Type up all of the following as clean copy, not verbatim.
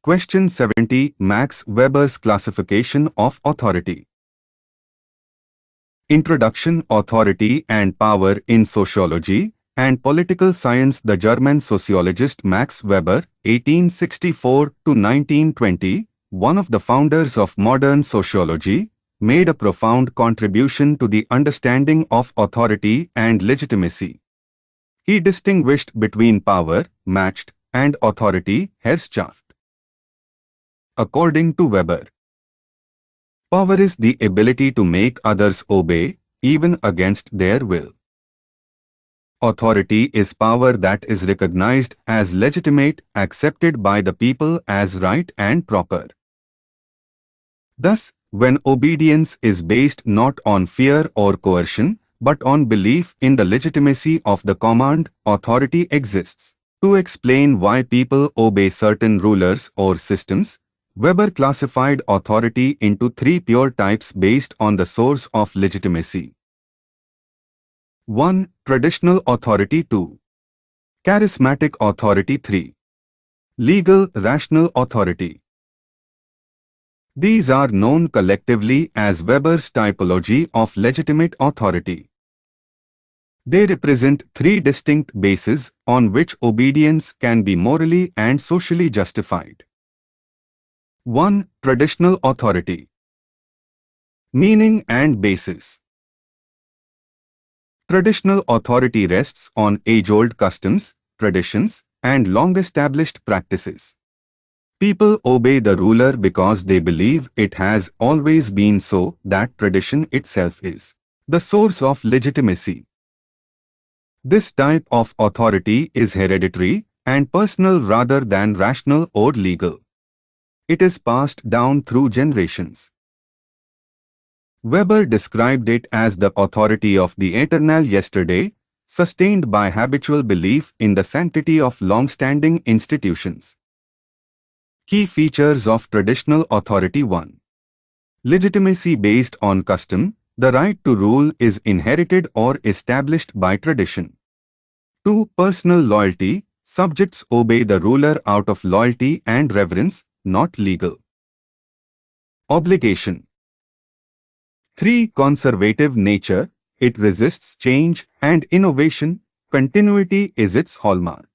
Question 70. Max Weber's classification of authority. Introduction. Authority and power in sociology and political science. The German sociologist Max Weber, 1864 to 1920, one of the founders of modern sociology, made a profound contribution to the understanding of authority and legitimacy. He distinguished between power, Macht, and authority, Herrschaft. According to Weber, power is the ability to make others obey, even against their will. Authority is power that is recognized as legitimate, accepted by the people as right and proper. Thus, when obedience is based not on fear or coercion, but on belief in the legitimacy of the command, authority exists. To explain why people obey certain rulers or systems, Weber classified authority into three pure types based on the source of legitimacy. 1. Traditional authority. 2. Charismatic authority. 3. Legal, rational authority. These are known collectively as Weber's typology of legitimate authority. They represent three distinct bases on which obedience can be morally and socially justified. 1. Traditional authority. Meaning and basis. Traditional authority rests on age-old customs, traditions, and long-established practices. People obey the ruler because they believe it has always been so. That tradition itself is the source of legitimacy. This type of authority is hereditary and personal rather than rational or legal. It is passed down through generations. Weber described it as the authority of the eternal yesterday, sustained by habitual belief in the sanctity of long-standing institutions. Key features of traditional authority. 1. Legitimacy based on custom. The right to rule is inherited or established by tradition. 2. Personal loyalty. Subjects obey the ruler out of loyalty and reverence, not legal obligation. 3. Conservative nature. It resists change and innovation. Continuity is its hallmark.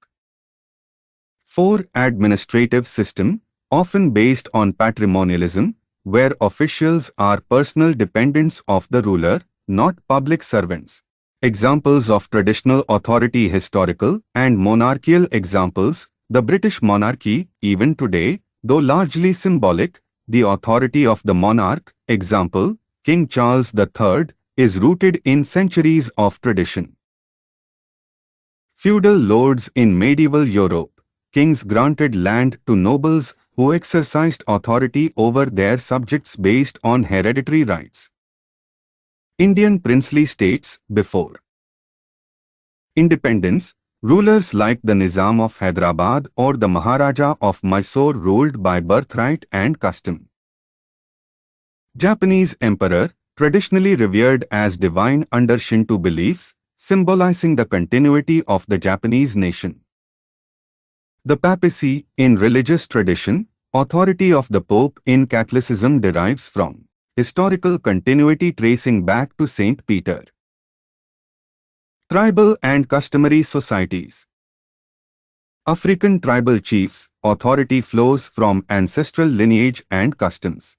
4. Administrative system, often based on patrimonialism, where officials are personal dependents of the ruler, not public servants. Examples of traditional authority. Historical and monarchical examples. The British monarchy, even today, though largely symbolic, the authority of the monarch, example, King Charles III, is rooted in centuries of tradition. Feudal lords in medieval Europe. Kings granted land to nobles who exercised authority over their subjects based on hereditary rights. Indian princely states before independence. Rulers like the Nizam of Hyderabad or the Maharaja of Mysore ruled by birthright and custom. Japanese emperor, traditionally revered as divine under Shinto beliefs, symbolizing the continuity of the Japanese nation. The papacy, in religious tradition, authority of the Pope in Catholicism derives from historical continuity tracing back to Saint Peter. Tribal and customary societies. African tribal chiefs, authority flows from ancestral lineage and customs.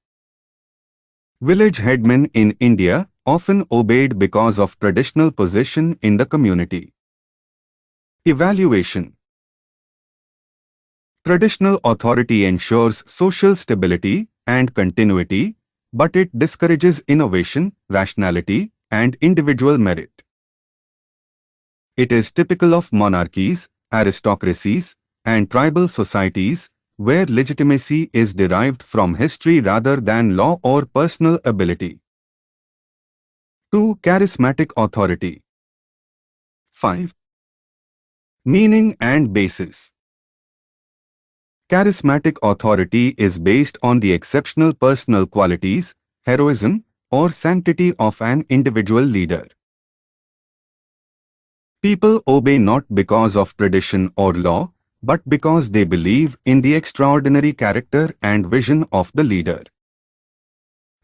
Village headmen in India, often obeyed because of traditional position in the community. Evaluation. Traditional authority ensures social stability and continuity, but it discourages innovation, rationality, and individual merit. It is typical of monarchies, aristocracies, and tribal societies, where legitimacy is derived from history rather than law or personal ability. 2. Charismatic authority. 5. Meaning and basis. Charismatic authority is based on the exceptional personal qualities, heroism, or sanctity of an individual leader. People obey not because of tradition or law, but because they believe in the extraordinary character and vision of the leader.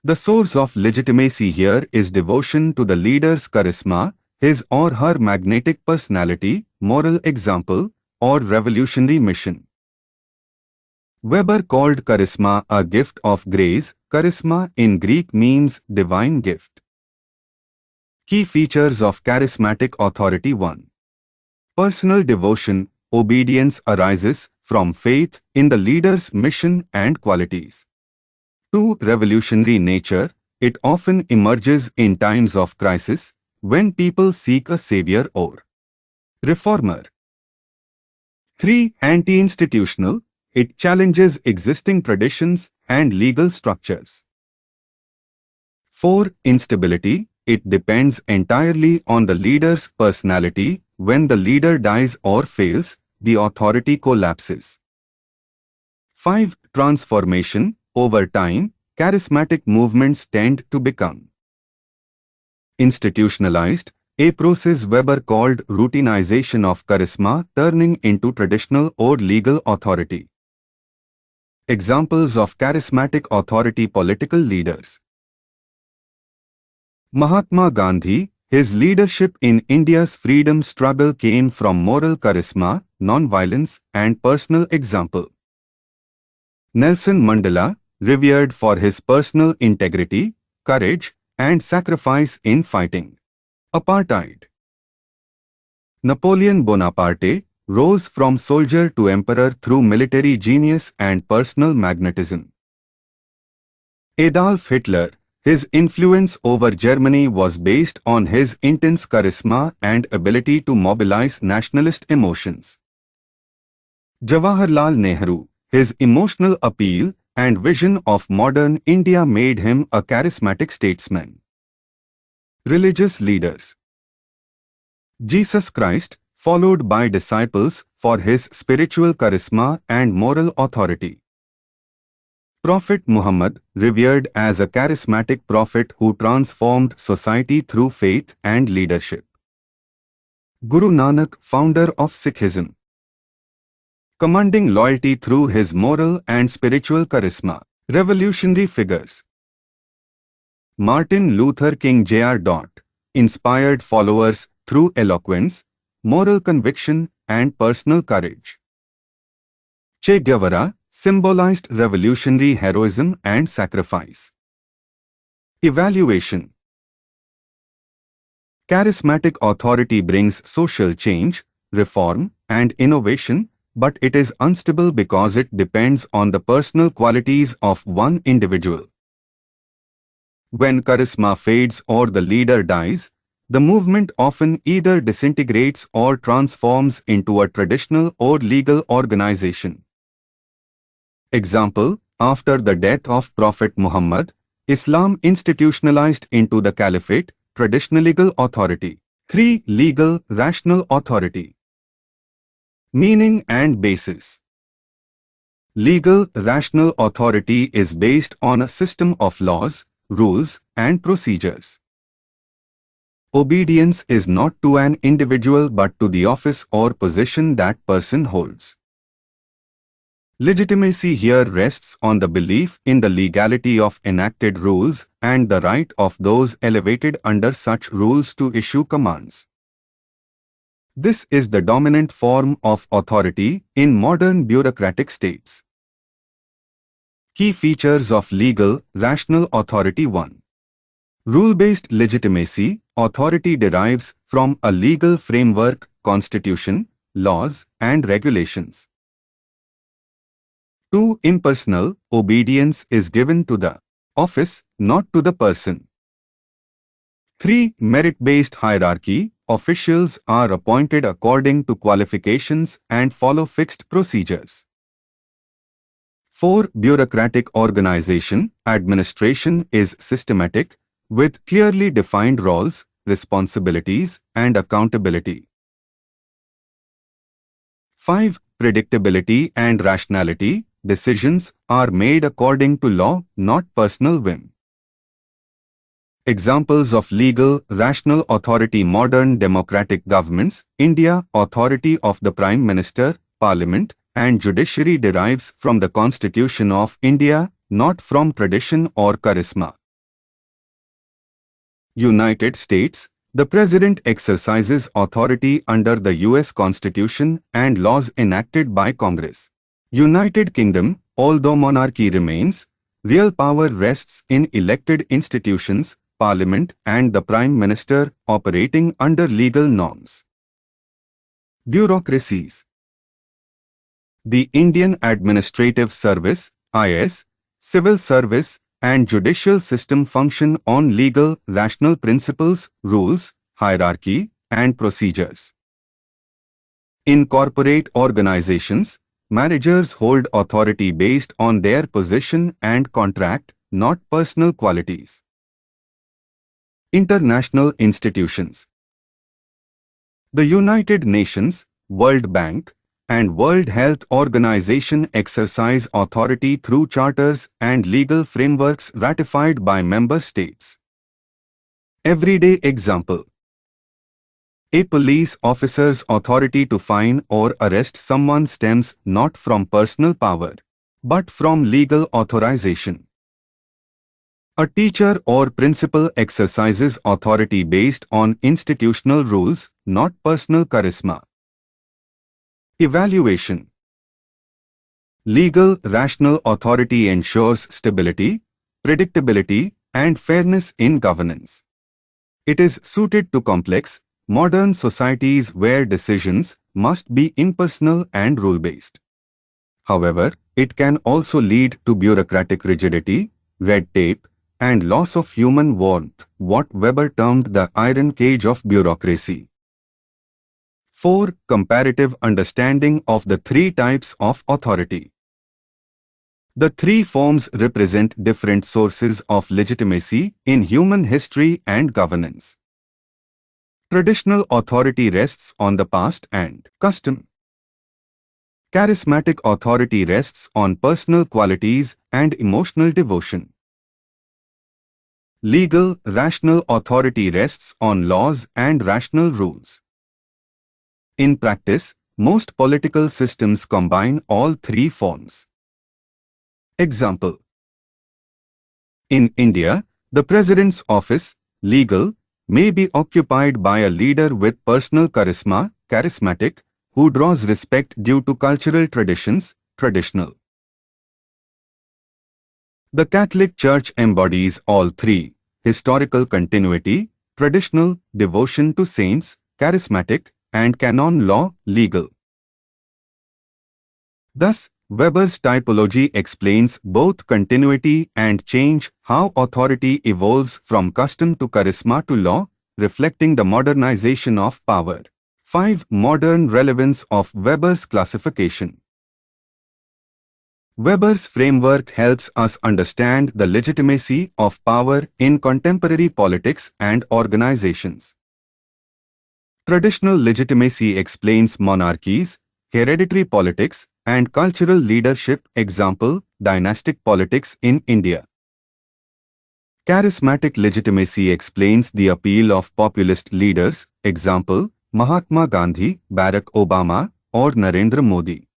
The source of legitimacy here is devotion to the leader's charisma, his or her magnetic personality, moral example, or revolutionary mission. Weber called charisma a gift of grace. Charisma in Greek means divine gift. Key features of charismatic authority. 1. Personal devotion, obedience arises from faith in the leader's mission and qualities. 2. Revolutionary nature, it often emerges in times of crisis, when people seek a savior or reformer. 3. Anti-institutional, it challenges existing traditions and legal structures. 4. Instability, it depends entirely on the leader's personality. When the leader dies or fails, the authority collapses. 5. Transformation, over time, charismatic movements tend to become institutionalized, a process Weber called routinization of charisma turning into traditional or legal authority. Examples of charismatic authority. Political leaders. Mahatma Gandhi, his leadership in India's freedom struggle came from moral charisma, non-violence, and personal example. Nelson Mandela, revered for his personal integrity, courage, and sacrifice in fighting apartheid. Napoleon Bonaparte rose from soldier to emperor through military genius and personal magnetism. Adolf Hitler, his influence over Germany was based on his intense charisma and ability to mobilize nationalist emotions. Jawaharlal Nehru, his emotional appeal and vision of modern India made him a charismatic statesman. Religious leaders. Jesus Christ, followed by disciples for his spiritual charisma and moral authority. Prophet Muhammad, revered as a charismatic prophet who transformed society through faith and leadership. Guru Nanak, founder of Sikhism, commanding loyalty through his moral and spiritual charisma. Revolutionary figures. Martin Luther King Jr. Inspired followers through eloquence, moral conviction, and personal courage. Che Guevara symbolized revolutionary heroism and sacrifice. Evaluation. Charismatic authority brings social change, reform, and innovation, but it is unstable because it depends on the personal qualities of one individual. When charisma fades or the leader dies, the movement often either disintegrates or transforms into a traditional or legal organization. Example, after the death of Prophet Muhammad, Islam institutionalized into the caliphate, traditional legal authority. 3. Legal, rational authority. Meaning and basis. Legal, rational authority is based on a system of laws, rules, and procedures. Obedience is not to an individual but to the office or position that person holds. Legitimacy here rests on the belief in the legality of enacted rules and the right of those elevated under such rules to issue commands. This is the dominant form of authority in modern bureaucratic states. Key features of legal, rational authority. 1. Rule-based legitimacy, authority derives from a legal framework, constitution, laws, and regulations. 2. Impersonal, obedience is given to the office, not to the person. 3. Merit-based hierarchy, officials are appointed according to qualifications and follow fixed procedures. 4. Bureaucratic organization, administration is systematic, with clearly defined roles, responsibilities, and accountability. 5. Predictability and rationality, decisions are made according to law, not personal whim. Examples of legal, rational authority. Modern democratic governments. India, authority of the Prime Minister, parliament, and judiciary derives from the Constitution of India, not from tradition or charisma. United States, the President exercises authority under the US Constitution and laws enacted by Congress. United Kingdom, although monarchy remains, real power rests in elected institutions, Parliament and the Prime Minister operating under legal norms. Bureaucracies. The Indian Administrative Service, IS, Civil Service, and judicial system function on legal, rational principles, rules, hierarchy, and procedures. In corporate organizations, managers hold authority based on their position and contract, not personal qualities. International institutions. The United Nations, World Bank, and World Health Organization exercise authority through charters and legal frameworks ratified by member states. Everyday example. A police officer's authority to fine or arrest someone stems not from personal power, but from legal authorization. A teacher or principal exercises authority based on institutional rules, not personal charisma. Evaluation. Legal, rational authority ensures stability, predictability, and fairness in governance. It is suited to complex, modern societies where decisions must be impersonal and rule-based. However, it can also lead to bureaucratic rigidity, red tape, and loss of human warmth, what Weber termed the iron cage of bureaucracy. 4. Comparative understanding of the three types of authority. The three forms represent different sources of legitimacy in human history and governance. Traditional authority rests on the past and custom. Charismatic authority rests on personal qualities and emotional devotion. Legal, rational authority rests on laws and rational rules. In practice, most political systems combine all three forms. Example. In India, the President's office, legal, may be occupied by a leader with personal charisma, charismatic, who draws respect due to cultural traditions, traditional. The Catholic Church embodies all three: historical continuity, traditional, devotion to saints, charismatic, and canon law, legal. Thus, Weber's typology explains both continuity and change, how authority evolves from custom to charisma to law, reflecting the modernization of power. 5. Modern relevance of Weber's classification. Weber's framework helps us understand the legitimacy of power in contemporary politics and organizations. Traditional legitimacy explains monarchies, hereditary politics, and cultural leadership, example, dynastic politics in India. Charismatic legitimacy explains the appeal of populist leaders, example, Mahatma Gandhi, Barack Obama, or Narendra Modi.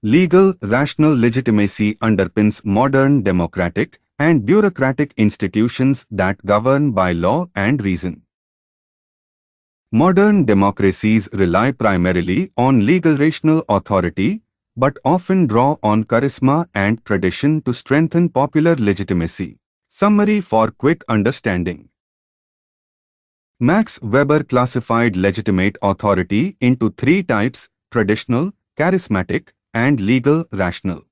Legal, rational legitimacy underpins modern democratic and bureaucratic institutions that govern by law and reason. Modern democracies rely primarily on legal rational authority, but often draw on charisma and tradition to strengthen popular legitimacy. Summary for quick understanding. Max Weber classified legitimate authority into three types: traditional, charismatic, and legal rational.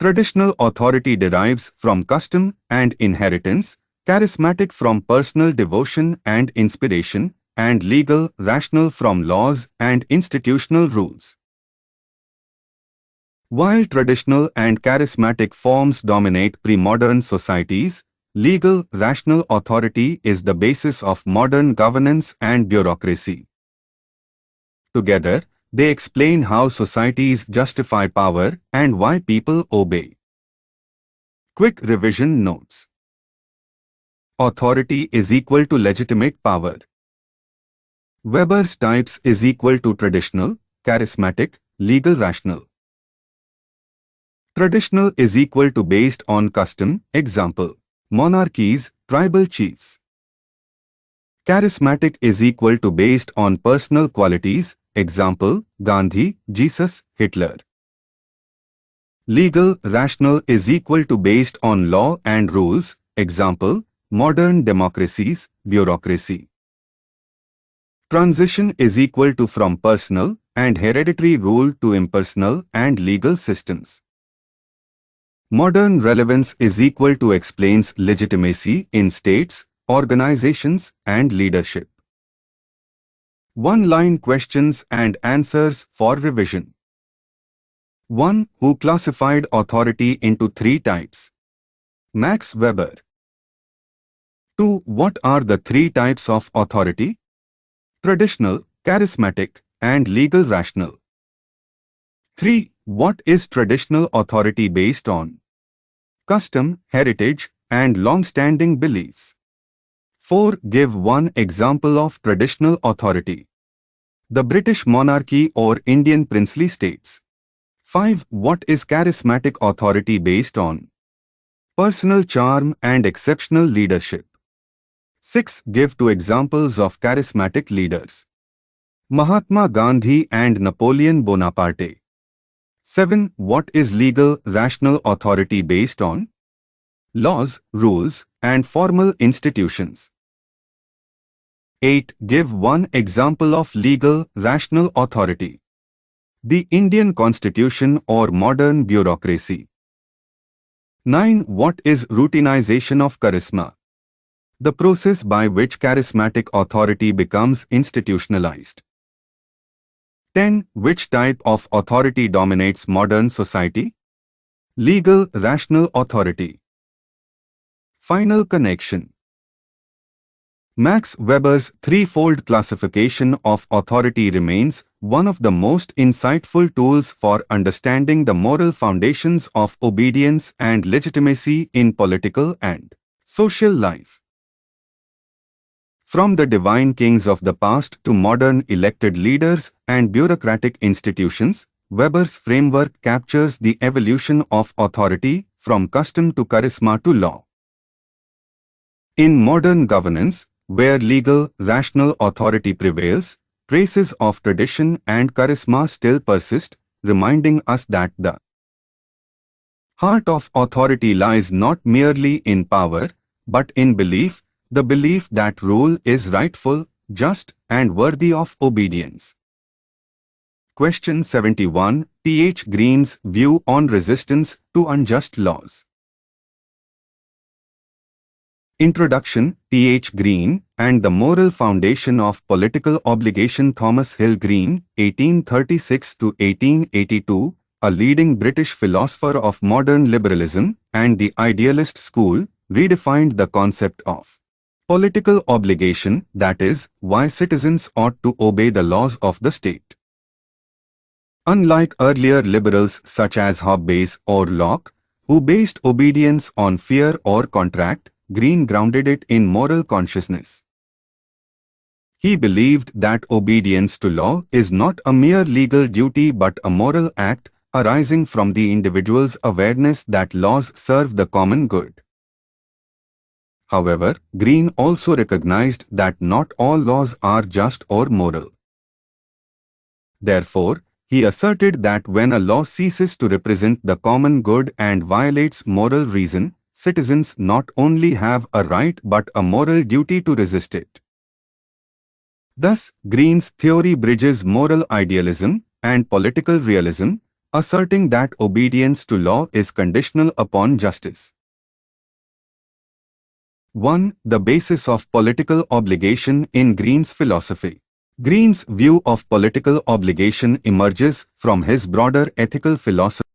Traditional authority derives from custom and inheritance, charismatic from personal devotion and inspiration, and legal, rational from laws and institutional rules. While traditional and charismatic forms dominate pre-modern societies, legal, rational authority is the basis of modern governance and bureaucracy. Together, they explain how societies justify power and why people obey. Quick revision notes. Authority is equal to legitimate power. Weber's types is equal to traditional, charismatic, legal, rational. Traditional is equal to based on custom, example, monarchies, tribal chiefs. Charismatic is equal to based on personal qualities, example, Gandhi, Jesus, Hitler. Legal, rational is equal to based on law and rules, example, modern democracies, bureaucracy. Transition is equal to from personal and hereditary rule to impersonal and legal systems. Modern relevance is equal to explains legitimacy in states, organizations and leadership. One-line questions and answers for revision. 1. Who classified authority into 3 types? Max Weber. 2. What are the 3 types of authority? Traditional, charismatic, and legal, rational. 3. What is traditional authority based on? Custom, heritage, and long-standing beliefs. 4. Give one example of traditional authority. The British monarchy or Indian princely states. 5. What is charismatic authority based on? Personal charm and exceptional leadership. 6. Give 2 examples of charismatic leaders. Mahatma Gandhi and Napoleon Bonaparte. 7. What is legal, rational authority based on? Laws, rules, and formal institutions. 8. Give one example of legal, rational authority. The Indian Constitution or modern bureaucracy. 9. What is routinization of charisma? The process by which charismatic authority becomes institutionalized. 10. Which type of authority dominates modern society? Legal, rational authority. Final connection. Max Weber's threefold classification of authority remains one of the most insightful tools for understanding the moral foundations of obedience and legitimacy in political and social life. From the divine kings of the past to modern elected leaders and bureaucratic institutions, Weber's framework captures the evolution of authority from custom to charisma to law. In modern governance, where legal, rational authority prevails, traces of tradition and charisma still persist, reminding us that the heart of authority lies not merely in power, but in belief, the belief that rule is rightful, just, and worthy of obedience. Question 71. Th. Green's view on resistance to unjust laws. Introduction. Th. Green and the Moral Foundation of Political Obligation. Thomas Hill Green, 1836–1882, a leading British philosopher of modern liberalism and the idealist school, redefined the concept of political obligation, that is, why citizens ought to obey the laws of the state. Unlike earlier liberals such as Hobbes or Locke, who based obedience on fear or contract, Green grounded it in moral consciousness. He believed that obedience to law is not a mere legal duty but a moral act arising from the individual's awareness that laws serve the common good. However, Green also recognized that not all laws are just or moral. Therefore, he asserted that when a law ceases to represent the common good and violates moral reason, citizens not only have a right but a moral duty to resist it. Thus, Green's theory bridges moral idealism and political realism, asserting that obedience to law is conditional upon justice. 1. The basis of political obligation in Green's philosophy. Green's view of political obligation emerges from his broader ethical philosophy.